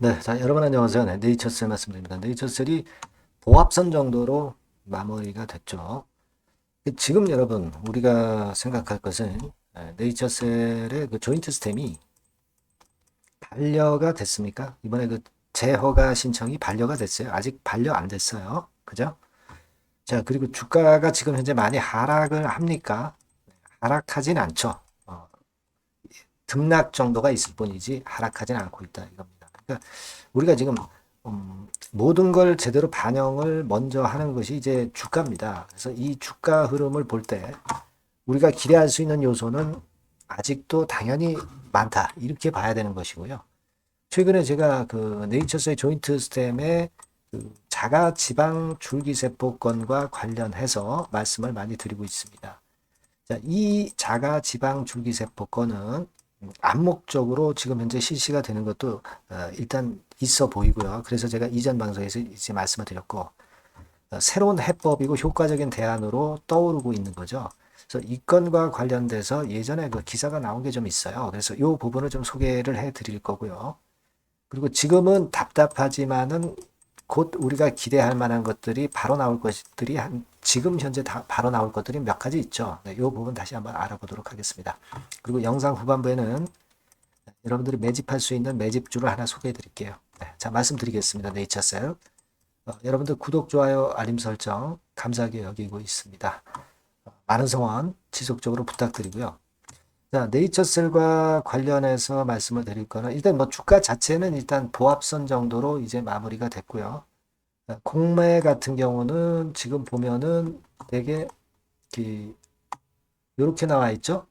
네, 자, 여러분 안녕하세요. 네, 네이처셀 말씀드립니다. 네이처셀이 보합선 정도로 마무리가 됐죠. 지금 여러분 우리가 생각할 것은 네이처셀의 그 조인트 스템이 반려가 됐습니까? 이번에 그 재허가 신청이 반려가 됐어요. 아직 반려 안 됐어요. 그죠? 자, 그리고 주가가 지금 현재 많이 하락을 합니까? 하락하진 않죠. 등락 정도가 있을 뿐이지 하락하진 않고 있다 이겁니다. 그러니까 우리가 지금 모든 걸 제대로 반영을 먼저 하는 것이 이제 주가입니다. 그래서 이 주가 흐름을 볼 때 우리가 기대할 수 있는 요소는 아직도 당연히 많다 이렇게 봐야 되는 것이고요. 최근에 제가 그 네이처스의 조인트 스템의 그 자가 지방 줄기세포권과 관련해서 말씀을 많이 드리고 있습니다. 자, 이 자가 지방 줄기세포권은 암묵적으로 지금 현재 실시가 되는 것도 일단 있어 보이고요. 그래서 제가 이전 방송에서 이제 말씀을 드렸고 새로운 해법이고 효과적인 대안으로 떠오르고 있는 거죠. 그래서 이 건과 관련돼서 예전에 그 기사가 나온 게 좀 있어요. 그래서 이 부분을 좀 소개를 해 드릴 거고요. 그리고 지금은 답답하지만은 곧 우리가 기대할 만한 것들이 바로 나올 것들이 지금 현재 바로 나올 것들이 몇 가지 있죠. 네, 이 부분 다시 한번 알아보도록 하겠습니다. 그리고 영상 후반부에는 여러분들이 매집할 수 있는 매집주를 하나 소개해 드릴게요. 네, 자, 말씀드리겠습니다. 네이처셀. 여러분들 구독, 좋아요, 알림 설정 감사하게 여기고 있습니다. 많은 성원 지속적으로 부탁드리고요. 자, 네이처셀과 관련해서 말씀을 드릴 거는 일단 뭐 주가 자체는 일단 보합선 정도로 이제 마무리가 됐고요. 공매 같은 경우는 지금 보면은 되게 이렇게 나와 있죠.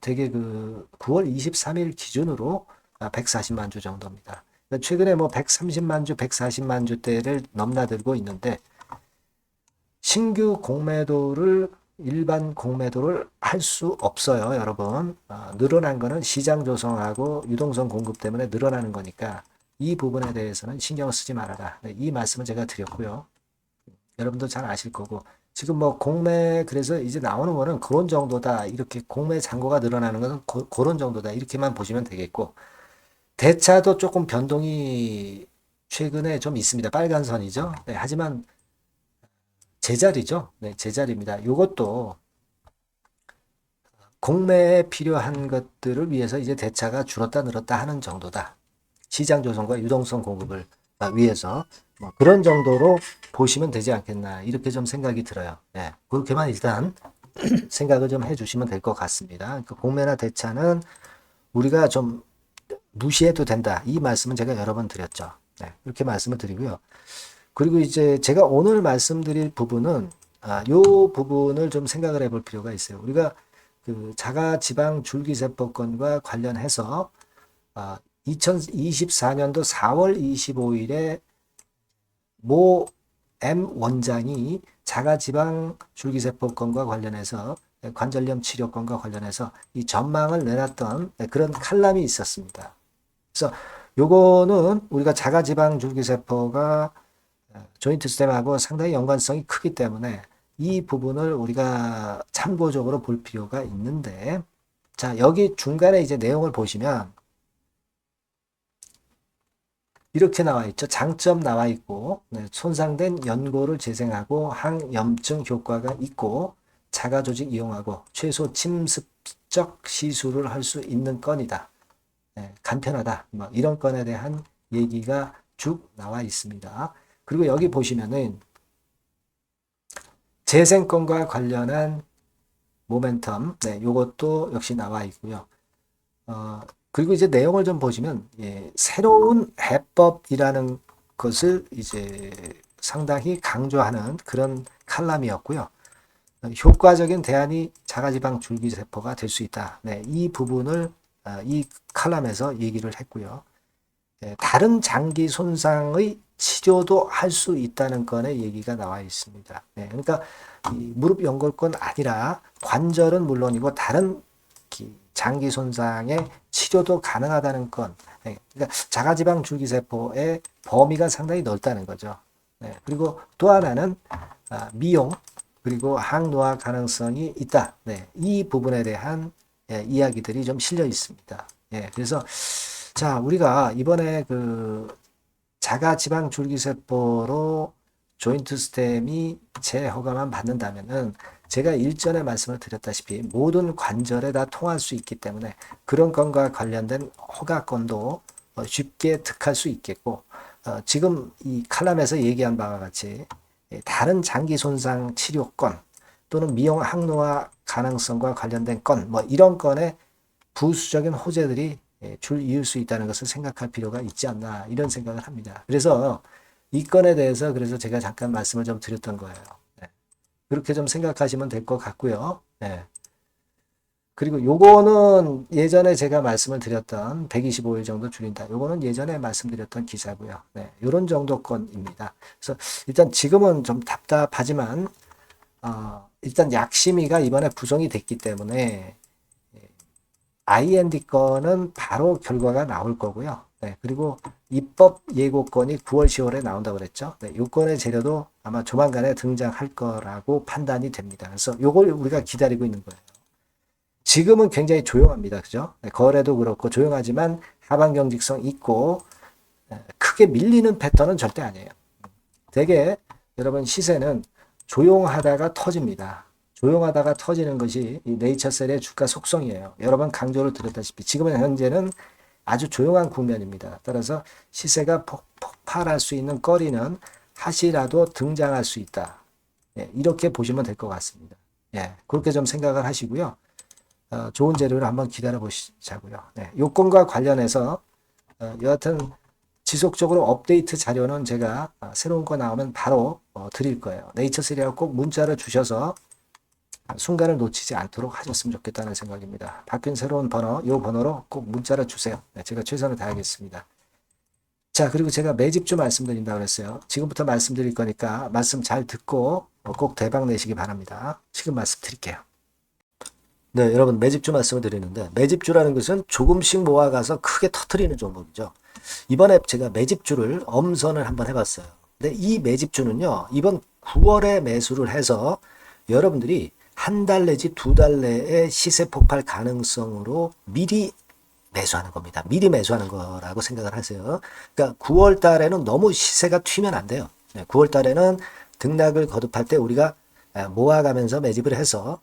되게 그 9월 23일 기준으로 140만 주 정도입니다. 그러니까 최근에 뭐 130만 주, 140만 주대를 넘나들고 있는데 신규 공매도를 일반 공매도를 할 수 없어요, 여러분. 늘어난 거는 시장 조성하고 유동성 공급 때문에 늘어나는 거니까 이 부분에 대해서는 신경을 쓰지 말아라. 네, 이 말씀을 제가 드렸고요. 여러분도 잘 아실 거고 지금 뭐 공매 그래서 이제 나오는 거는 그런 정도다. 이렇게 공매 잔고가 늘어나는 것은 그런 정도다. 이렇게만 보시면 되겠고 대차도 조금 변동이 최근에 좀 있습니다. 빨간 선이죠. 네, 하지만 제자리죠. 네, 제자리입니다. 이것도 공매에 필요한 것들을 위해서 이제 대차가 줄었다 늘었다 하는 정도다. 시장 조성과 유동성 공급을 위해서 뭐 그런 정도로 보시면 되지 않겠나 이렇게 좀 생각이 들어요. 네, 그렇게만 일단 생각을 좀 해주시면 될 것 같습니다. 그러니까 공매나 대차는 우리가 좀 무시해도 된다. 이 말씀은 제가 여러 번 드렸죠. 네, 이렇게 말씀을 드리고요. 그리고 이제 제가 오늘 말씀드릴 부분은 요 부분을 좀 생각을 해볼 필요가 있어요. 우리가 그 자가 지방 줄기세포권과 관련해서 2024년도 4월 25일에 모 M 원장이 자가지방 줄기세포권과 관련해서 관절염 치료권과 관련해서 이 전망을 내놨던 그런 칼럼이 있었습니다. 그래서 요거는 우리가 자가지방 줄기세포가 조인트 스템하고 상당히 연관성이 크기 때문에 이 부분을 우리가 참고적으로 볼 필요가 있는데 자, 여기 중간에 이제 내용을 보시면 이렇게 나와 있죠. 장점 나와 있고 손상된 연골을 재생하고 항염증 효과가 있고 자가 조직 이용하고 최소 침습적 시술을 할 수 있는 건이다. 간편하다. 뭐 이런 건에 대한 얘기가 쭉 나와 있습니다. 그리고 여기 보시면은 재생권과 관련한 모멘텀, 요것도 역시 나와 있고요. 그리고 이제 내용을 좀 보시면 새로운 해법이라는 것을 이제 상당히 강조하는 그런 칼럼이었고요. 효과적인 대안이 자가지방 줄기세포가 될 수 있다. 네, 이 부분을 이 칼럼에서 얘기를 했고요. 다른 장기 손상의 치료도 할 수 있다는 건의 얘기가 나와 있습니다. 그러니까 이 무릎 연골권 아니라 관절은 물론이고 다른 장기 손상의 치료도 가능하다는 건, 그러니까 자가지방 줄기세포의 범위가 상당히 넓다는 거죠. 그리고 또 하나는 미용 그리고 항노화 가능성이 있다. 이 부분에 대한 이야기들이 좀 실려 있습니다. 그래서 자, 우리가 이번에 그 자가 지방 줄기세포로 조인트 스템이 재허가만 받는다면은 제가 일전에 말씀을 드렸다시피 모든 관절에 다 통할 수 있기 때문에 그런 건과 관련된 허가건도 쉽게 득할 수 있겠고, 지금 이 칼럼에서 얘기한 바와 같이 다른 장기 손상 치료건 또는 미용 항노화 가능성과 관련된 건, 뭐 이런 건에 부수적인 호재들이 줄 이을 수 있다는 것을 생각할 필요가 있지 않나, 이런 생각을 합니다. 그래서 이 건에 대해서 그래서 제가 잠깐 말씀을 좀 드렸던 거예요. 네. 그렇게 좀 생각하시면 될 것 같고요. 네. 그리고 요거는 예전에 제가 말씀을 드렸던 125일 정도 줄인다. 요거는 예전에 말씀드렸던 기사고요. 네. 요런 정도 건입니다. 그래서 일단 지금은 좀 답답하지만 일단 약심의가 이번에 구성이 됐기 때문에 IND 건은 바로 결과가 나올 거고요. 네, 그리고 입법 예고건이 9월, 10월에 나온다고 그랬죠. 네, 이 건의 재료도 아마 조만간에 등장할 거라고 판단이 됩니다. 그래서 이걸 우리가 기다리고 있는 거예요. 지금은 굉장히 조용합니다. 그죠? 네, 거래도 그렇고 조용하지만 하방 경직성 있고 크게 밀리는 패턴은 절대 아니에요. 되게 여러분 시세는 조용하다가 터집니다. 조용하다가 터지는 것이 이 네이처셀의 주가 속성이에요. 여러 번 강조를 드렸다시피 지금은 현재는 아주 조용한 국면입니다. 따라서 시세가 폭발할 수 있는 거리는 하시라도 등장할 수 있다. 예, 이렇게 보시면 될 것 같습니다. 예, 그렇게 좀 생각을 하시고요. 좋은 재료를 한번 기다려 보시자고요. 네, 요건과 관련해서 여하튼 지속적으로 업데이트 자료는 제가 새로운 거 나오면 바로 드릴 거예요. 네이처셀이라고 꼭 문자를 주셔서 순간을 놓치지 않도록 하셨으면 좋겠다는 생각입니다. 바뀐 새로운 번호, 이 번호로 꼭 문자를 주세요. 네, 제가 최선을 다하겠습니다. 자, 그리고 제가 매집주 말씀드린다고 그랬어요. 지금부터 말씀드릴 거니까 말씀 잘 듣고 꼭 대박 내시기 바랍니다. 지금 말씀드릴게요. 네, 여러분 매집주 말씀을 드리는데 매집주라는 것은 조금씩 모아가서 크게 터트리는 종목이죠. 이번에 제가 매집주를 엄선을 한번 해봤어요. 근데 이 매집주는요, 이번 9월에 매수를 해서 여러분들이 한 달 내지 두 달 내에 시세 폭발 가능성으로 미리 매수하는 겁니다. 미리 매수하는 거라고 생각을 하세요. 그러니까 9월 달에는 너무 시세가 튀면 안 돼요. 9월 달에는 등락을 거듭할 때 우리가 모아가면서 매집을 해서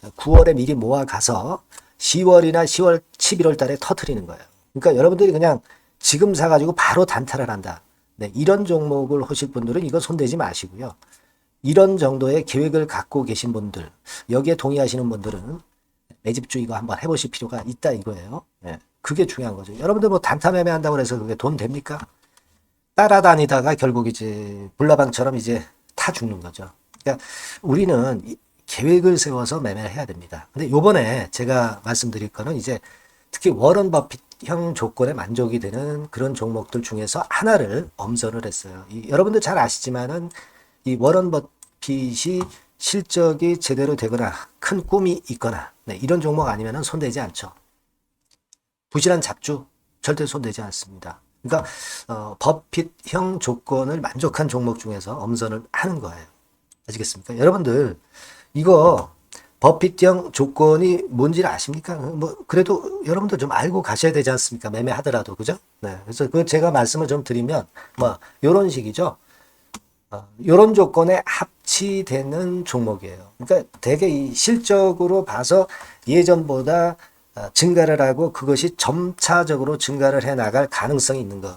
9월에 미리 모아가서 10월이나 10월, 11월 달에 터트리는 거예요. 그러니까 여러분들이 그냥 지금 사가지고 바로 단타를 한다. 네, 이런 종목을 하실 분들은 이거 손대지 마시고요. 이런 정도의 계획을 갖고 계신 분들, 여기에 동의하시는 분들은 매집주 이거 한번 해보실 필요가 있다 이거예요. 예, 그게 중요한 거죠. 여러분들 뭐 단타 매매한다고 해서 그게 돈 됩니까? 따라다니다가 결국 이제 불나방처럼 이제 타 죽는 거죠. 그러니까 우리는 계획을 세워서 매매를 해야 됩니다. 근데 요번에 제가 말씀드릴 거는 이제 특히 워런 버핏형 조건에 만족이 되는 그런 종목들 중에서 하나를 엄선을 했어요. 여러분들 잘 아시지만은 이 워런 버핏이 실적이 제대로 되거나 큰 꿈이 있거나 이런 종목 아니면 손대지 않죠. 부실한 잡주 절대 손대지 않습니다. 그러니까 버핏형 조건을 만족한 종목 중에서 엄선을 하는 거예요. 아시겠습니까? 여러분들 이거 버핏형 조건이 뭔지를 아십니까? 뭐 그래도 여러분들 좀 알고 가셔야 되지 않습니까? 매매하더라도 그죠? 네, 그래서 그 제가 말씀을 좀 드리면 뭐 이런 식이죠. 이런 조건에 합치되는 종목이에요. 그러니까 되게 이 실적으로 봐서 예전보다 증가를 하고 그것이 점차적으로 증가를 해 나갈 가능성이 있는 거.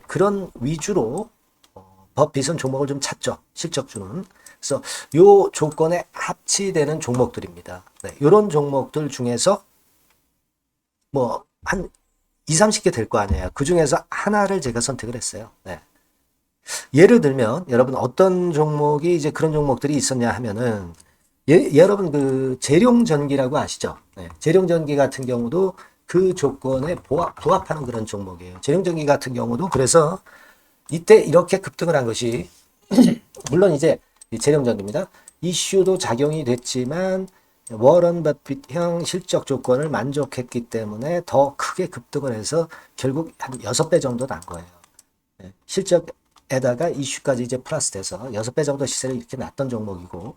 그런 위주로 버핏은 종목을 좀 찾죠. 실적주는. 그래서 요 조건에 합치되는 종목들입니다. 네, 이런 종목들 중에서 뭐 한 20, 30개 될 거 아니에요. 그 중에서 하나를 제가 선택을 했어요. 네. 예를 들면 여러분 어떤 종목이 이제 그런 종목들이 있었냐 하면은 여러분 그 재룡전기라고 아시죠? 네. 재룡전기 같은 경우도 그 조건에 부합하는 그런 종목이에요. 재룡전기 같은 경우도 그래서 이때 이렇게 급등을 한 것이 물론 이제 재룡전기입니다. 이슈도 작용이 됐지만 워런 버핏형 실적 조건을 만족했기 때문에 더 크게 급등을 해서 결국 한 6배 정도 난 거예요. 네. 실적에다가 이슈까지 이제 플러스 돼서 6배 정도 시세를 이렇게 났던 종목이고,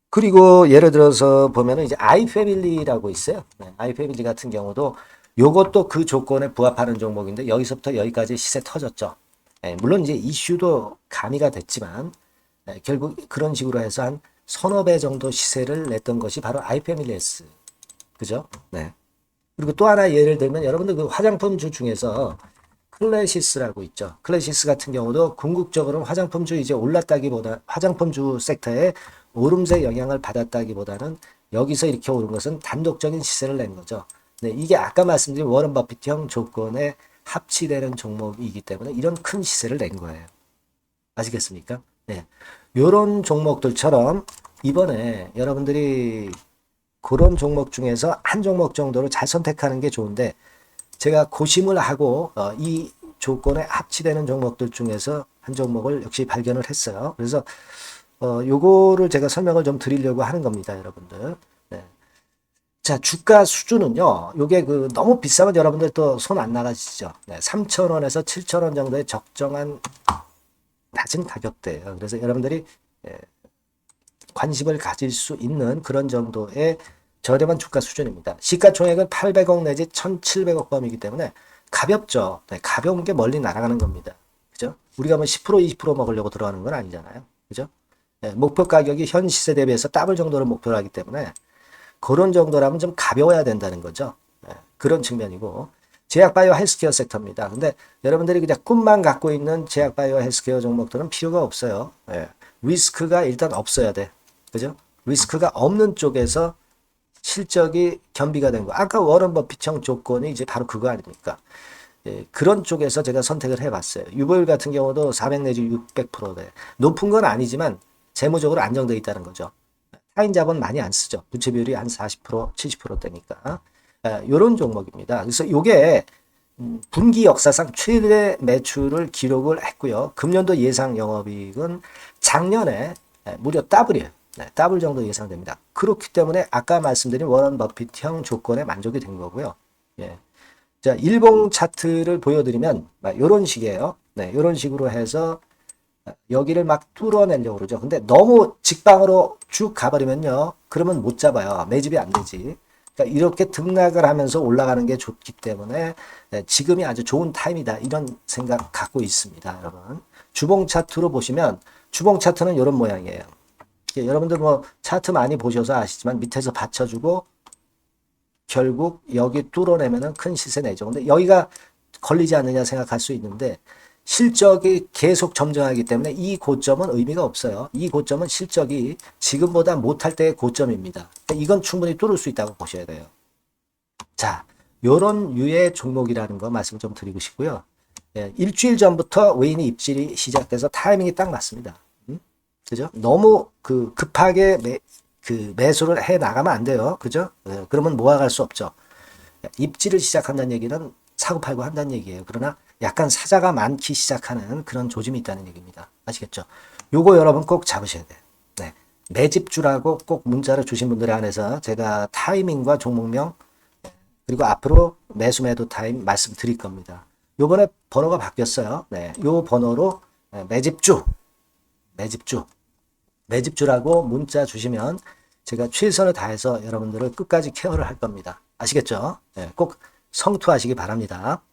그리고 예를 들어서 보면은 이제 아이패밀리라고 있어요. 네, 아이패밀리 같은 경우도 요것도 그 조건에 부합하는 종목인데 여기서부터 여기까지 시세 터졌죠. 예, 물론 이제 이슈도 가미가 됐지만 결국 그런 식으로 해서 한 서너 배 정도 시세를 냈던 것이 바로 아이패밀리에스. 그죠? 네. 그리고 또 하나 예를 들면 여러분들 그 화장품주 중에서 클래시스라고 있죠. 클래시스 같은 경우도 궁극적으로는 화장품주 이제 올랐다기보다 화장품주 섹터에 오름세 영향을 받았다기보다는 여기서 이렇게 오른 것은 단독적인 시세를 낸 거죠. 네, 이게 아까 말씀드린 워런 버핏형 조건에 합치되는 종목이기 때문에 이런 큰 시세를 낸 거예요. 아시겠습니까? 네. 요런 종목들처럼 이번에 여러분들이 그런 종목 중에서 한 종목 정도로 잘 선택하는 게 좋은데 제가 고심을 하고 이 조건에 합치되는 종목들 중에서 한 종목을 역시 발견을 했어요. 그래서 요거를 제가 설명을 좀 드리려고 하는 겁니다, 여러분들. 네. 자, 주가 수준은요. 요게 그 너무 비싸면 여러분들 또 손 안 나가시죠. 네, 3,000원에서 7,000원 정도의 적정한 낮은 가격대예요. 그래서 여러분들이 관심을 가질 수 있는 그런 정도의 저렴한 주가 수준입니다. 시가총액은 800억 내지 1,700억 범이기 때문에 가볍죠. 네, 가벼운 게 멀리 날아가는 겁니다. 그죠? 우리가 뭐 10% 20% 먹으려고 들어가는 건 아니잖아요. 그죠? 네, 목표 가격이 현 시세 대비해서 더블 정도를 목표로 하기 때문에 그런 정도라면 좀 가벼워야 된다는 거죠. 네, 그런 측면이고 제약바이오 헬스케어 섹터입니다. 근데 여러분들이 그냥 꿈만 갖고 있는 제약바이오 헬스케어 종목들은 필요가 없어요. 네, 리스크가 일단 없어야 돼. 그죠? 리스크가 없는 쪽에서 실적이 겸비가 된 거. 아까 워런 버핏형 조건이 이제 바로 그거 아닙니까? 예, 그런 쪽에서 제가 선택을 해봤어요. 유보율 같은 경우도 400 내지 600%대. 높은 건 아니지만 재무적으로 안정되어 있다는 거죠. 타인 자본 많이 안 쓰죠. 부채 비율이 한 40%, 70%대니까. 이런 종목입니다. 그래서 이게 분기 역사상 최대 매출을 기록을 했고요. 금년도 예상 영업이익은 작년에 무려 더블이에요. 네, 더블 정도 예상됩니다. 그렇기 때문에 아까 말씀드린 워런 버핏형 조건에 만족이 된 거고요. 예. 자, 일봉 차트를 보여드리면 이런 식이에요. 네, 이런 식으로 해서 여기를 막 뚫어내려고 그러죠. 근데 너무 직방으로 쭉 가버리면요. 그러면 못 잡아요. 매집이 안 되지. 그러니까 이렇게 등락을 하면서 올라가는 게 좋기 때문에 지금이 아주 좋은 타임이다. 이런 생각 갖고 있습니다. 여러분. 주봉 차트로 보시면 주봉 차트는 이런 모양이에요. 여러분들 뭐 차트 많이 보셔서 아시지만 밑에서 받쳐주고 결국 여기 뚫어내면은 큰 시세 내죠. 근데 여기가 걸리지 않느냐 생각할 수 있는데 실적이 계속 점증하기 때문에 이 고점은 의미가 없어요. 이 고점은 실적이 지금보다 못할 때의 고점입니다. 이건 충분히 뚫을 수 있다고 보셔야 돼요. 자, 요런 유의 종목이라는 거 말씀 좀 드리고 싶고요. 예, 일주일 전부터 외인이 입질이 시작돼서 타이밍이 딱 맞습니다. 그죠? 너무 급하게 매수를 해 나가면 안 돼요. 그죠? 예, 그러면 모아갈 수 없죠. 입지를 시작한다는 얘기는 사고 팔고 한다는 얘기예요. 그러나 약간 사자가 많기 시작하는 그런 조짐이 있다는 얘기입니다. 아시겠죠? 요거 여러분 꼭 잡으셔야 돼요. 네. 매집주라고 꼭 문자를 주신 분들에 한해서 제가 타이밍과 종목명 그리고 앞으로 매수 매도 타임 말씀드릴 겁니다. 요번에 번호가 바뀌었어요. 네. 요 번호로 매집주라고 문자 주시면 제가 최선을 다해서 여러분들을 끝까지 케어를 할 겁니다. 아시겠죠? 네, 꼭 성투하시기 바랍니다.